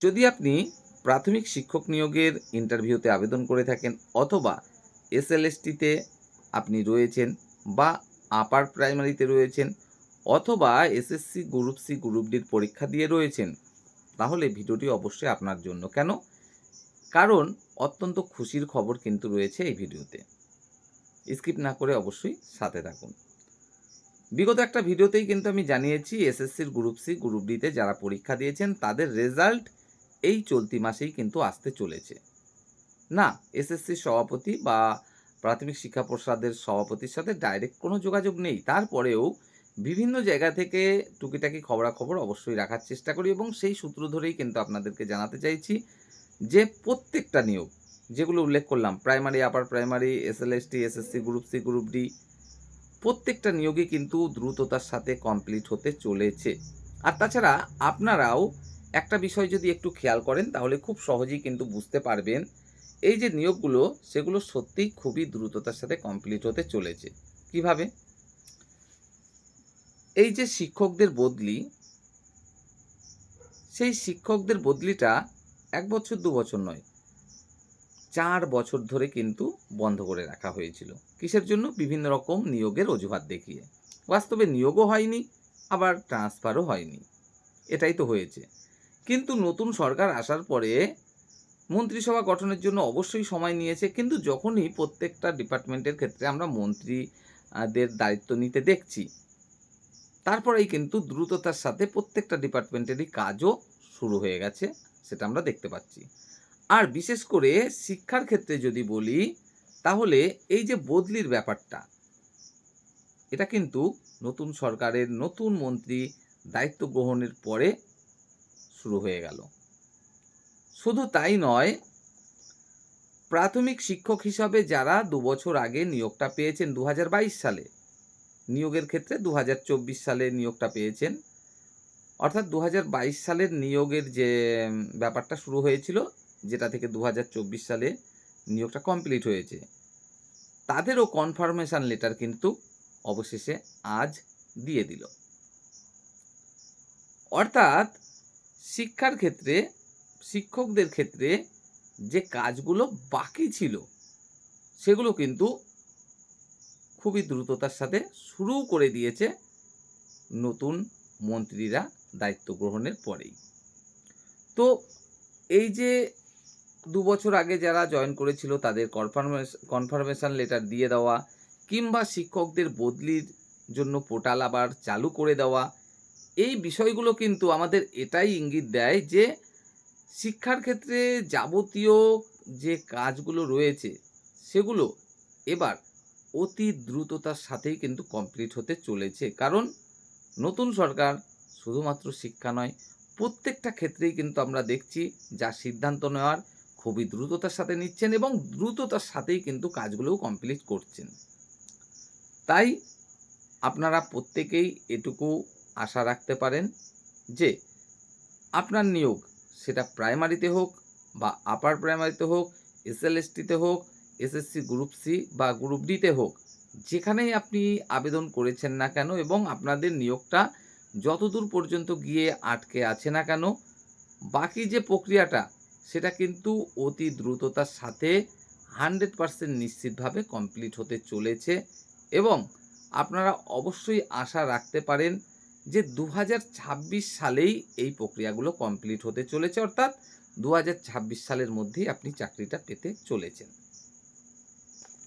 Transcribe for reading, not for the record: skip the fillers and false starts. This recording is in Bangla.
যদি আপনি প্রাথমিক শিক্ষক নিয়োগের ইন্টারভিউতে আবেদন করে থাকেন অথবা এসএলএসটিতে আপনি রয়েছেন বা আপার প্রাইমারিতে রয়েছেন অথবা এসএসসি গ্রুপ সি গ্রুপ ডির পরীক্ষা দিয়ে রয়েছেন, তাহলে ভিডিওটি অবশ্যই আপনার জন্য। কেন? কারণ অত্যন্ত খুশির খবর কিন্তু রয়েছে এই ভিডিওতে। স্কিপ না করে অবশ্যই সাথে থাকুন। বিগত একটা ভিডিওতেই কিন্তু আমি জানিয়েছি এসএসসির গ্রুপ সি গ্রুপ ডিতে যারা পরীক্ষা দিয়েছেন তাদের রেজাল্ট এই চলতি মাসেই কিন্তু আসতে চলেছে। না, এসএসসির সভাপতি বা প্রাথমিক শিক্ষা পর্ষদের সভাপতির সাথে ডাইরেক্ট কোনো যোগাযোগ নেই। তারপরেও বিভিন্ন জায়গা থেকে টুকিটাকি খবরাখবর অবশ্যই রাখার চেষ্টা করি এবং সেই সূত্র ধরেই কিন্তু আপনাদেরকে জানাতে চাইছি যে প্রত্যেকটা নিয়োগ যেগুলো উল্লেখ করলাম, primary, upper primary, SLST, SSC group C group D, প্রত্যেকটা নিয়োগই কিন্তু দ্রুততার সাথে কমপ্লিট হতে চলেছে। আর তাছাড়া আপনারাও একটা বিষয় যদি একটু খেয়াল করেন তাহলে খুব সহজেই কিন্তু বুঝতে পারবেন এই যে নিয়োগগুলো সেগুলো সত্যিই খুবই দ্রুততার সাথে কমপ্লিট হতে চলেছে। কিভাবে? এই যে শিক্ষকদের বদলি, সেই শিক্ষকদের বদলিটা ১ বছর ২ বছর নয়, ৪ বছর ধরে কিন্তু বন্ধ করে রাখা হয়েছিল। কিসের জন্য? বিভিন্ন রকম নিয়োগের অজুহাত দেখিয়ে। বাস্তবে নিয়োগও হয়নি, আবার ট্রান্সফারও হয়নি। এটাই তো হয়েছে। কিন্তু নতুন সরকার আসার পরে মন্ত্রিসভা গঠনের জন্য অবশ্যই সময় নিয়েছে। কিন্তু যখনই প্রত্যেকটা ডিপার্টমেন্টের ক্ষেত্রে আমরা মন্ত্রীদের দায়িত্ব নিতে দেখছি, তারপরেই কিন্তু দ্রুততার সাথে প্রত্যেকটা ডিপার্টমেন্টেরই কাজও শুরু হয়ে গেছে, সেটা আমরা দেখতে পাচ্ছি। আর বিশেষ করে শিক্ষার ক্ষেত্রে যদি বলি, তাহলে এই যে বদলির ব্যাপারটা, এটা কিন্তু নতুন সরকারের নতুন মন্ত্রী দায়িত্ব গ্রহণের পরে শুরু হয়ে গেল। শুধু তাই নয়, প্রাথমিক শিক্ষক হিসাবে যারা ২ বছর আগে নিয়োগটা পেয়েছেন ২০২২ সালে, নিয়োগের ক্ষেত্রে ২০২৪ সালে নিয়োগটা পেয়েছেন, অর্থাৎ ২০২২ সালের নিয়োগের যে ব্যাপারটা শুরু হয়েছিল, যেটা থেকে ২০২৪ সালে নিয়োগটা কমপ্লিট হয়েছে, তাদেরও কনফার্মেশন লেটার কিন্তু অবশেষে আজ দিয়ে দিল। অর্থাৎ শিক্ষার ক্ষেত্রে, শিক্ষকদের ক্ষেত্রে যে কাজগুলো বাকি ছিল সেগুলো কিন্তু খুবই দ্রুততার সাথে শুরু করে দিয়েছে নতুন মন্ত্রীরা দায়িত্ব গ্রহণের পরেই। তো এই যে ২ বছর আগে যারা জয়েন করেছিল তাদের কনফার্মেশন লেটার দিয়ে দেওয়া, কিংবা শিক্ষকদের বদলির জন্য পোর্টাল আবার চালু করে দেওয়া, এই বিষয়গুলো কিন্তু আমাদের এটাই ইঙ্গিত দেয় যে শিক্ষার ক্ষেত্রে যাবতীয় যে কাজগুলো রয়েছে সেগুলো এবার অতি দ্রুততার সাথেই কিন্তু কমপ্লিট হতে চলেছে। কারণ নতুন সরকার শুধুমাত্র শিক্ষা নয়, প্রত্যেকটা ক্ষেত্রেই কিন্তু আমরা দেখছি যা সিদ্ধান্ত নেওয়ার খুবই দ্রুততার সাথে নিচ্ছেন এবং দ্রুততার সাথেই কিন্তু কাজগুলোও কমপ্লিট করছেন। তাই আপনারা প্রত্যেকেই এটুকু আশা রাখতে পারেন যে আপনার নিয়োগ সেটা প্রাইমারিতে হোক বা আপার প্রাইমারিতে হোক, এসএলএসটিতে হোক, এসএসসি গ্রুপ সি বা গ্রুপ ডিতে হোক, যেখানেই আপনি আবেদন করেছেন না কেন এবং আপনাদের নিয়োগটা যতদূর পর্যন্ত গিয়ে আটকে আছে না কেন, বাকি যে প্রক্রিয়াটা সেটা কিন্তু অতি দ্রুততার সাথে 100% নিশ্চিতভাবে কমপ্লিট হতে চলেছে এবং আপনারা অবশ্যই আশা রাখতে পারেন যে ২০২৬ সালেই এই প্রক্রিয়াগুলো কমপ্লিট হতে চলেছে, অর্থাৎ ২০২৬ সালের মধ্যেই আপনি চাকরিটা পেতে চলেছেন।